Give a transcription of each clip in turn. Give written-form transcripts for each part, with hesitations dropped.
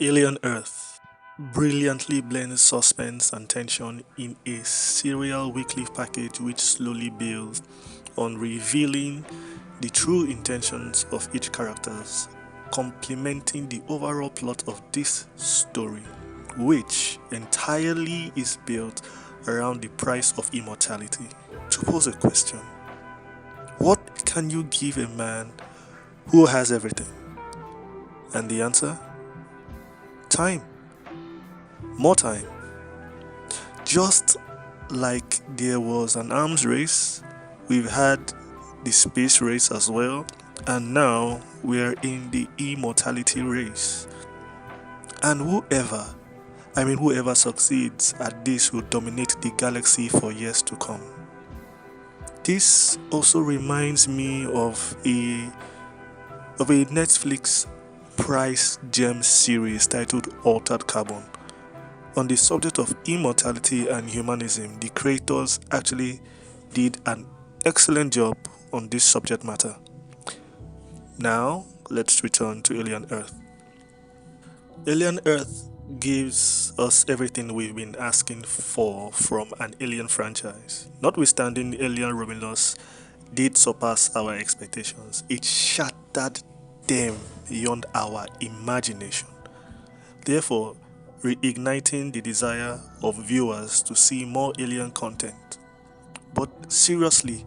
Alien Earth brilliantly blends suspense and tension in a serial weekly package which slowly builds on revealing the true intentions of each characters, complementing the overall plot of this story, which entirely is built around the price of immortality. To pose a question, what can you give a man who has everything? And the answer? Time. More time. Just like there was an arms race, we've had the space race as well, and now we're in the immortality race. And whoever succeeds at this will dominate the galaxy for years to come. This also reminds me of a Netflix price gem series titled Altered Carbon. On the subject of immortality and humanism, the creators actually did an excellent job on this subject matter. Now, let's return to Alien Earth. Alien Earth gives us everything we've been asking for from an Alien franchise. Notwithstanding Alien Romulus did surpass our expectations, it shattered them beyond our imagination, therefore reigniting the desire of viewers to see more Alien content. But seriously,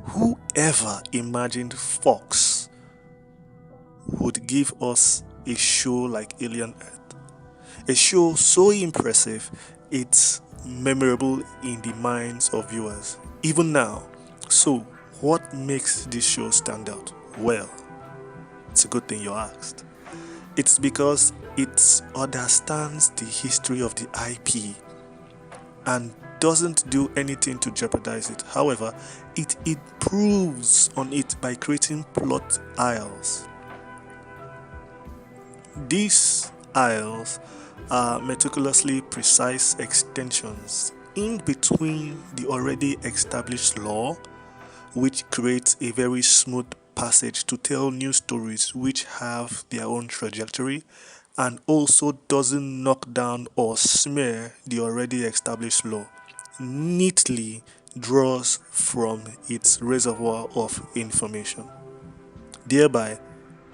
whoever imagined Fox would give us a show like Alien Earth? A show so impressive, it's memorable in the minds of viewers, even now. So, what makes this show stand out? Well, it's a good thing you asked. It's because it understands the history of the IP and doesn't do anything to jeopardize it. However, it improves on it by creating plot aisles. These aisles are meticulously precise extensions in between the already established lore, which creates a very smooth passage to tell new stories which have their own trajectory and also doesn't knock down or smear the already established lore, neatly draws from its reservoir of information, thereby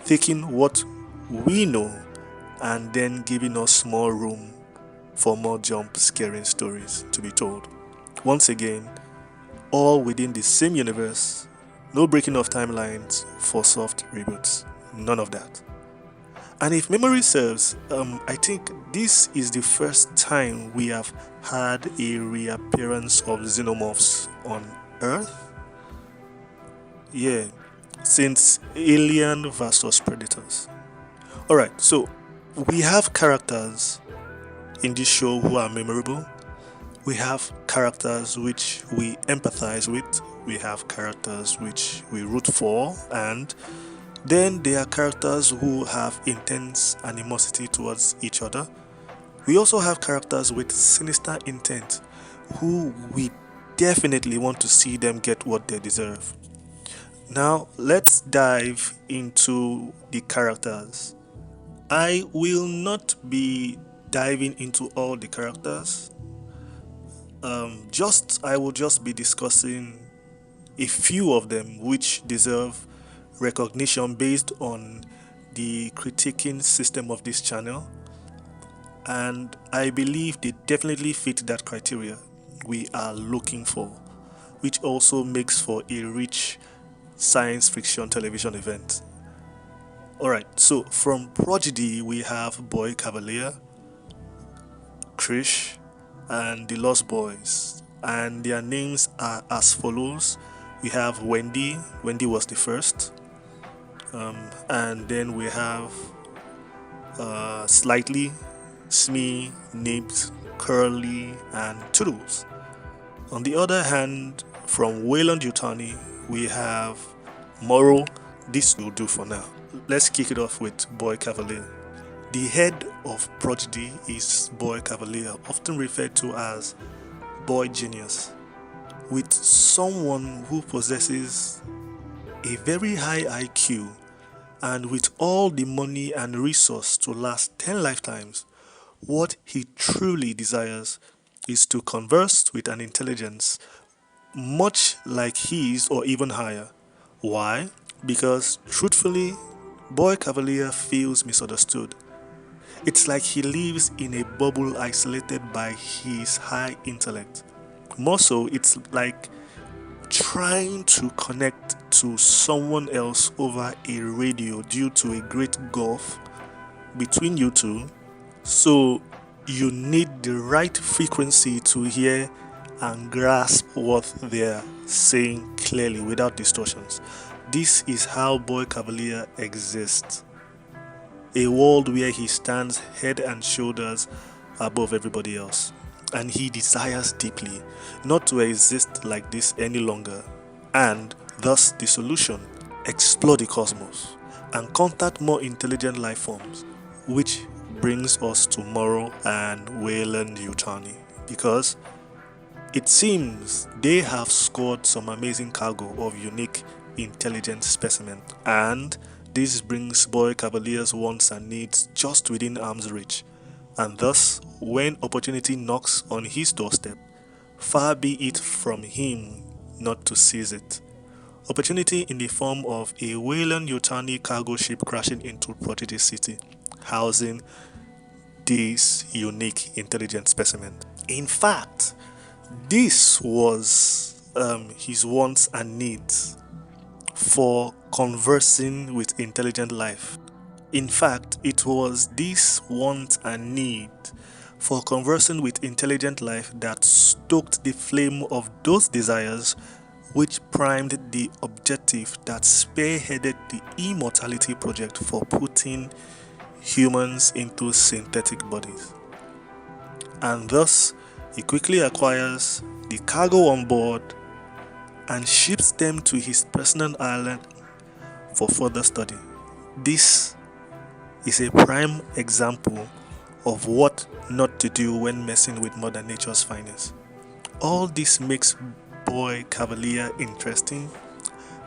taking what we know and then giving us more room for more jump scaring stories to be told. Once again, all within the same universe, no breaking of timelines for soft reboots, none of that. And if memory serves, I think this is the first time we have had a reappearance of xenomorphs on Earth. Yeah, since Alien vs Predators. Alright, so we have characters in this show who are memorable. We have characters which we empathize with. We have characters which we root for, and then there are characters who have intense animosity towards each other. We also have characters with sinister intent who we definitely want to see them get what they deserve. Now, let's dive into the characters. I will not be diving into all the characters. I will just be discussing a few of them which deserve recognition based on the critiquing system of this channel, and I believe they definitely fit that criteria we are looking for, which also makes for a rich science fiction television event. Alright, so from Prodigy we have Boy Cavalier, Krish, and the Lost Boys, and their names are as follows. We have Wendy. Wendy was the first, and then we have Slightly, Smee, Nibs, Curly, and Toodles. On the other hand, from Wayland Yutani, we have Moral. This will do for now. Let's kick it off with Boy Cavalier. The head of Prodigy is Boy Cavalier, often referred to as Boy Genius, with someone who possesses a very high IQ And with all the money and resource to last 10 lifetimes, what he truly desires is to converse with an intelligence much like his or even higher. Why? Because truthfully, Boy Cavalier feels misunderstood. It's like he lives in a bubble isolated by his high intellect. More so, it's like trying to connect to someone else over a radio due to a great gulf between you two. So you need the right frequency to hear and grasp what they're saying clearly without distortions. This is how Boy Cavalier exists. A world where he stands head and shoulders above everybody else. And he desires deeply not to exist like this any longer. And thus the solution: explore the cosmos and contact more intelligent life forms. Which brings us to Morrow and Wayland Yutani, because it seems they have scored some amazing cargo of unique intelligent specimen, and this brings Boy Cavalier's wants and needs just within arm's reach. And thus, when opportunity knocks on his doorstep, far be it from him not to seize it. Opportunity in the form of a Wayland Yutani cargo ship crashing into Prodigy City, housing this unique intelligent specimen. In fact, this was his wants and needs for conversing with intelligent life. In fact, it was this want and need for conversing with intelligent life that stoked the flame of those desires which primed the objective that spearheaded the immortality project for putting humans into synthetic bodies. And thus, he quickly acquires the cargo on board and ships them to his personal island for further study. This is a prime example of what not to do when messing with Mother Nature's finest. All this makes Boy Cavalier interesting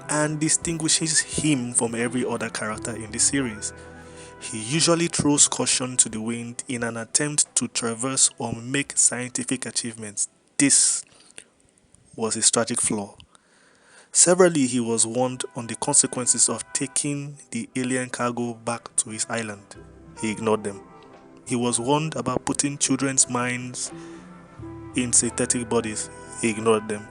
and distinguishes him from every other character in the series. He usually throws caution to the wind in an attempt to traverse or make scientific achievements. This was his tragic flaw. Severally, he was warned on the consequences of taking the alien cargo back to his island. He ignored them. He was warned about putting children's minds in synthetic bodies. He ignored them.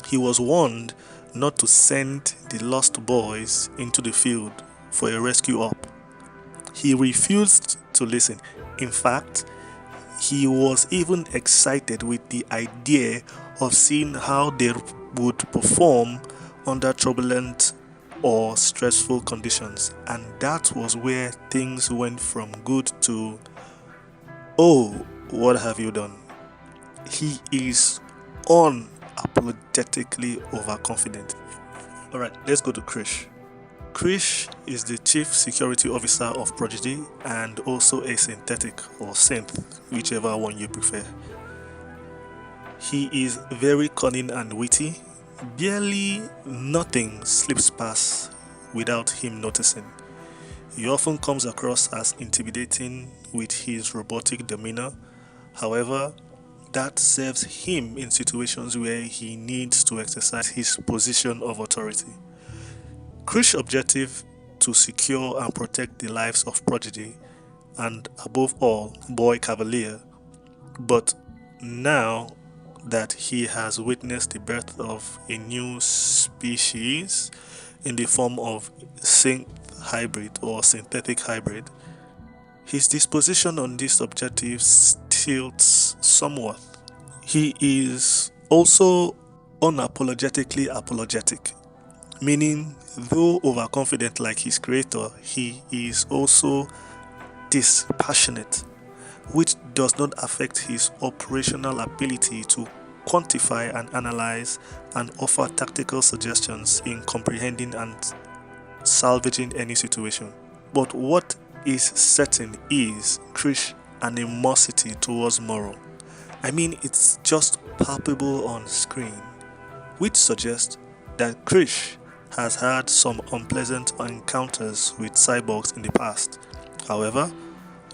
He was warned not to send the lost boys into the field for a rescue op. He refused to listen. In fact, he was even excited with the idea of seeing how they would perform under turbulent or stressful conditions. And that was where things went from good to, oh, what have you done? He is unapologetically overconfident. Alright, let's go to Krish. Krish is the Chief Security Officer of Prodigy and also a synthetic or synth, whichever one you prefer. He is very cunning and witty. Barely nothing slips past without him noticing. He often comes across as intimidating with his robotic demeanor. However, that serves him in situations where he needs to exercise his position of authority. Krish's objective to secure and protect the lives of Prodigy and above all Boy Cavalier, but now that he has witnessed the birth of a new species in the form of synth hybrid or synthetic hybrid, his disposition on this objective tilts somewhat. He is also unapologetically apologetic, meaning though overconfident like his creator, he is also dispassionate, which does not affect his operational ability to quantify and analyze and offer tactical suggestions in comprehending and salvaging any situation. But what is certain is Krish's animosity towards Morrow. I mean, it's just palpable on screen, which suggests that Krish has had some unpleasant encounters with cyborgs in the past. However,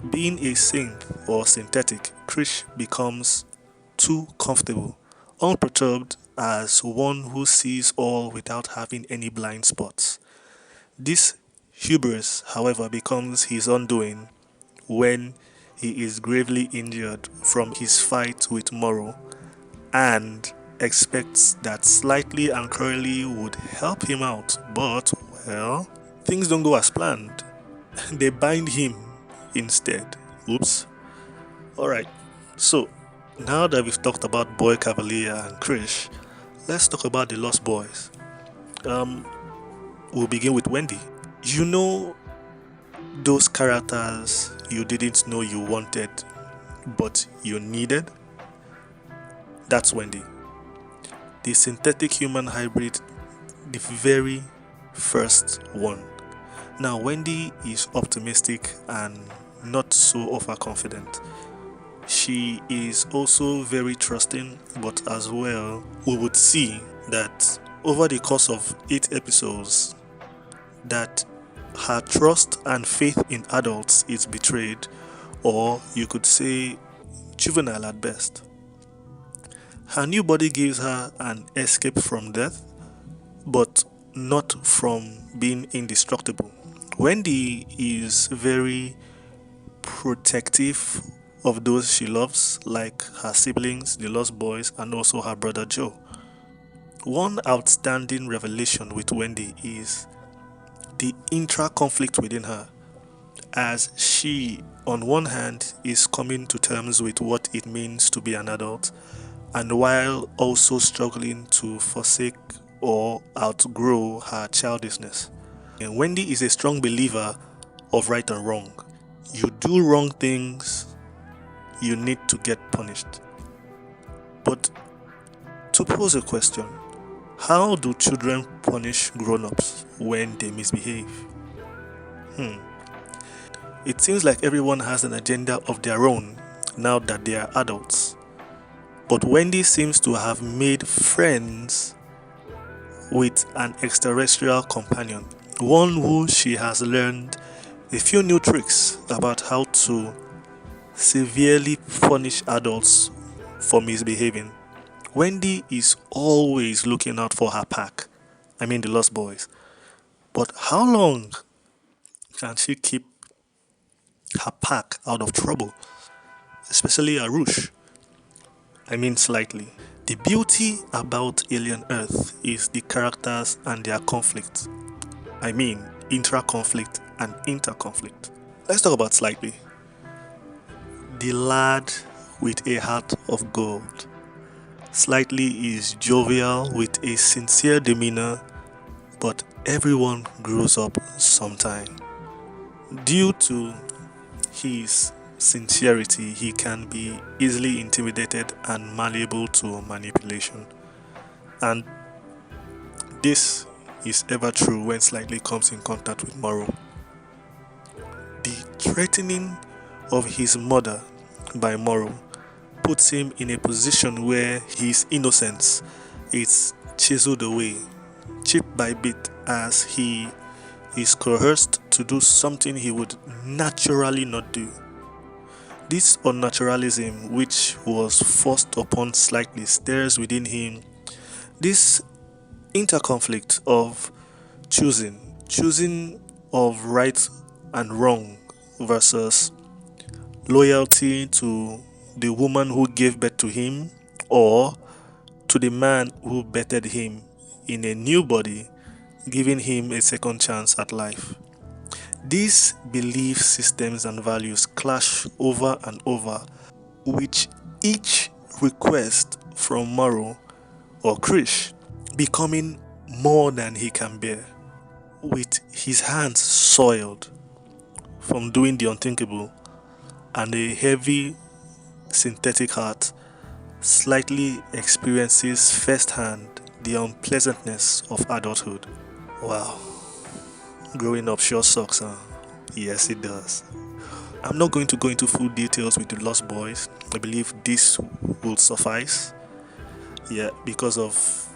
being a synth or synthetic, Krish becomes too comfortable, unperturbed as one who sees all without having any blind spots. This hubris, however, becomes his undoing when he is gravely injured from his fight with Moro and expects that Slightly and Curly would help him out, but, well, things don't go as planned. They bind him instead. Oops. Alright, so now that we've talked about Boy Cavalier and Krish, let's talk about the Lost Boys. We'll begin with Wendy. You know those characters you didn't know you wanted, but you needed? That's Wendy. The synthetic human hybrid, the very first one. Now, Wendy is optimistic and not so overconfident. She is also very trusting, but as well, we would see that over the course of 8 episodes, that her trust and faith in adults is betrayed, or you could say juvenile at best. Her new body gives her an escape from death, but not from being indestructible. Wendy is very protective of those she loves, like her siblings, the Lost Boys, and also her brother Joe. One outstanding revelation with Wendy is the intra-conflict within her, as she, on one hand, is coming to terms with what it means to be an adult, and while also struggling to forsake or outgrow her childishness. And Wendy is a strong believer of right and wrong. You do wrong things, you need to get punished. But to pose a question, how do children punish grown-ups when they misbehave? It seems like everyone has an agenda of their own now that they are adults. But Wendy seems to have made friends with an extraterrestrial companion, one who she has learned a few new tricks about how to severely punish adults for misbehaving. Wendy is always looking out for her pack, I mean the Lost Boys. But how long can she keep her pack out of trouble? Especially Arush. I mean Slightly. The beauty about Alien Earth is the characters and their conflict. I mean intra-conflict and inter-conflict. Let's talk about Slightly. The lad with a heart of gold. Slightly is jovial with a sincere demeanor, but everyone grows up sometime. Due to his sincerity, he can be easily intimidated and malleable to manipulation. And this is ever true when Slightly comes in contact with Moro. The threatening of his mother by Moro puts him in a position where his innocence is chiseled away, chip by bit, as he is coerced to do something he would naturally not do. This unnaturalism, which was forced upon Slightly, stirs within him this interconflict of choosing of right and wrong versus loyalty to the woman who gave birth to him or to the man who bettered him in a new body, giving him a second chance at life. These belief systems and values clash over and over, which each request from Moro or Krish becoming more than he can bear. With his hands soiled from doing the unthinkable and a heavy synthetic heart, Slightly experiences firsthand the unpleasantness of adulthood. Wow, growing up sure sucks, huh? Yes, it does. I'm not going to go into full details with the Lost Boys. I believe this will suffice. Yeah, because of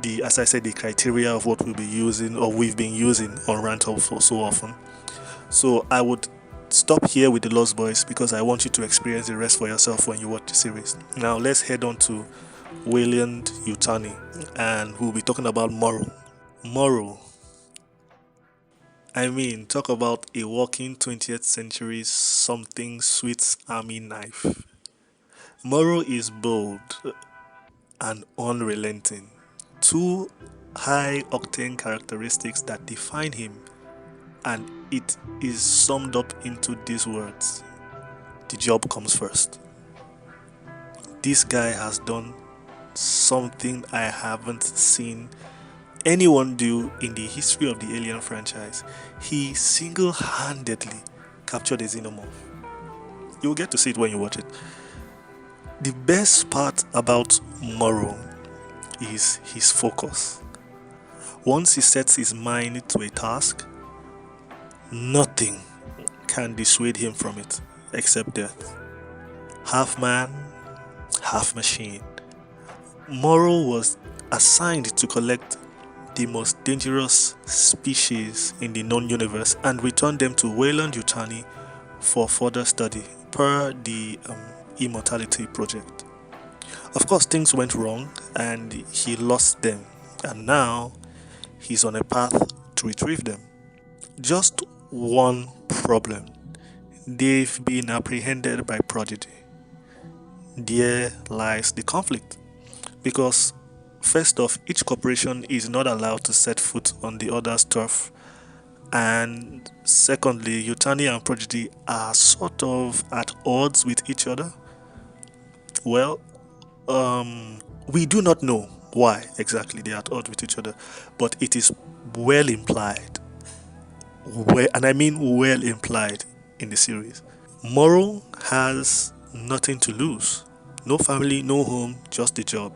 the, as I said, the criteria of what we'll be using or we've been using on Ranthub for so often. So I would stop here with the Lost Boys because I want you to experience the rest for yourself when you watch the series. Now let's head on to Wayland Yutani, and we'll be talking about Moro. Moro, I mean, talk about a walking 20th century something sweet army knife. Moro is bold and unrelenting. Two high octane characteristics that define him, and it is summed up into these words: the job comes first. This guy has done something I haven't seen anyone do in the history of the Alien franchise. He single handedly captured a xenomorph. You'll get to see it when you watch it. The best part about Morrow is his focus. Once he sets his mind to a task, nothing can dissuade him from it except death. Half man, half machine. Morrow was assigned to collect the most dangerous species in the known universe and return them to Wayland Yutani for further study per the Immortality Project. Of course, things went wrong and he lost them, and now he's on a path to retrieve them. Just one problem: they've been apprehended by Prodigy. There lies the conflict, because first off, each corporation is not allowed to set foot on the other's turf, and secondly, Yutani and Prodigy are sort of at odds with each other. Well, we do not know why exactly they are at odds with each other, but it is well implied, and I mean well implied, in the series. Morrow has nothing to lose. No family, no home, just the job.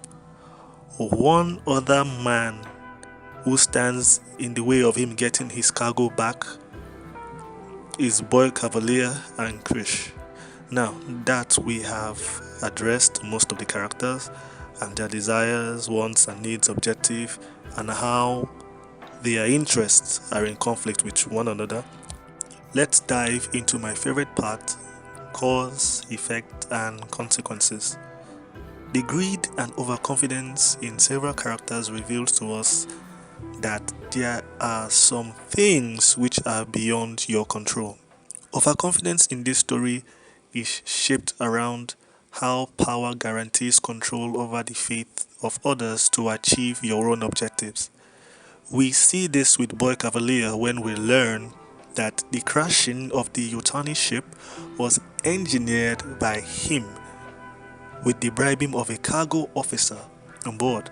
One other man who stands in the way of him getting his cargo back is Boy Cavalier and Krish. Now that we have addressed most of the characters and their desires, wants and needs, objective, and how their interests are in conflict with one another, let's dive into my favorite part: cause, effect, and consequences. The greed and overconfidence in several characters reveals to us that there are some things which are beyond your control. Overconfidence in this story is shaped around how power guarantees control over the fate of others to achieve your own objectives. We see this with Boy Cavalier when we learn that the crashing of the Yutani ship was engineered by him with the bribing of a cargo officer on board.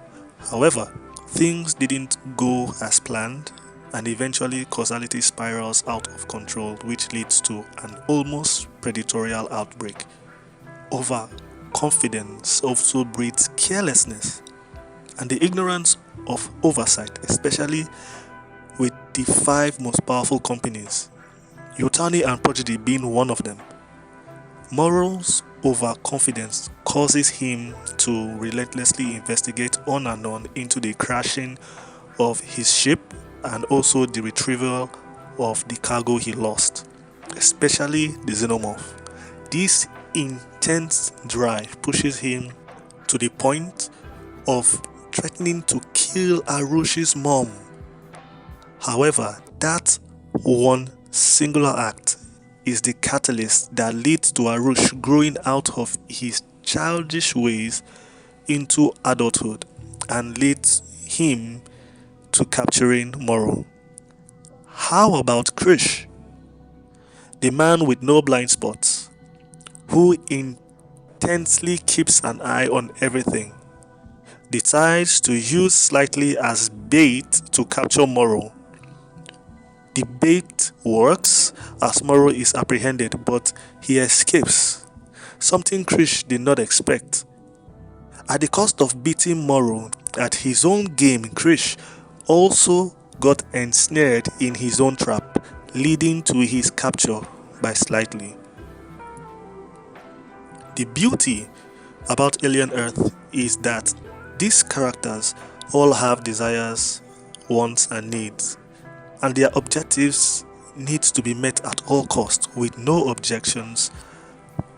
However, things didn't go as planned, and eventually causality spirals out of control, which leads to an almost predatory outbreak. Overconfidence also breeds carelessness and the ignorance of oversight, especially with the five most powerful companies, Yutani and Prodigy being one of them. Moral's overconfidence causes him to relentlessly investigate on and on into the crashing of his ship and also the retrieval of the cargo he lost, especially the xenomorph. This intense drive pushes him to the point of threatening to kill Arushi's mom. However, that one singular act is the catalyst that leads to Arush growing out of his childish ways into adulthood and leads him to capturing Moro. How about Krish, the man with no blind spots, who intensely keeps an eye on everything, decides to use slightly as bait to capture Moro. The bait works as Moro is apprehended, but he escapes, something Krish did not expect. At the cost of beating Moro at his own game, Krish also got ensnared in his own trap, leading to his capture by slightly. The beauty about Alien Earth is that these characters all have desires, wants, and needs, and their objectives need to be met at all costs with no objections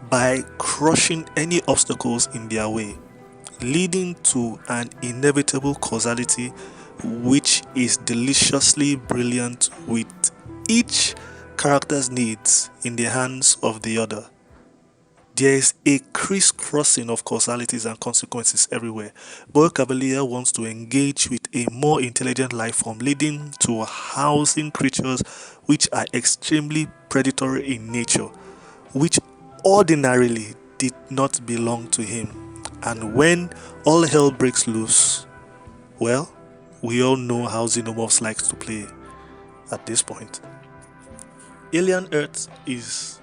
by crushing any obstacles in their way, leading to an inevitable causality which is deliciously brilliant with each character's needs in the hands of the other. There is a crisscrossing of causalities and consequences everywhere. Boy Cavalier wants to engage with a more intelligent life form, leading to housing creatures which are extremely predatory in nature, which ordinarily did not belong to him. And when all hell breaks loose, well, we all know how Xenomorphs likes to play at this point. Alien Earth is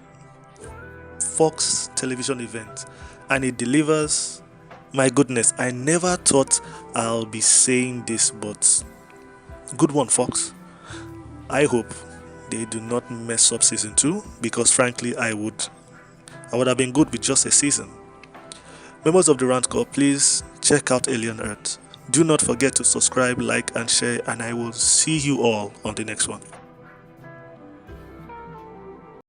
Fox television event and it delivers. My goodness, I never thought I'll be saying this, but good one, Fox. I hope they do not mess up season 2, because frankly I would have been good with just a season. Members of the Ranthub, please check out Alien Earth. Do not forget to subscribe, like, and share, and I will see you all on the next one.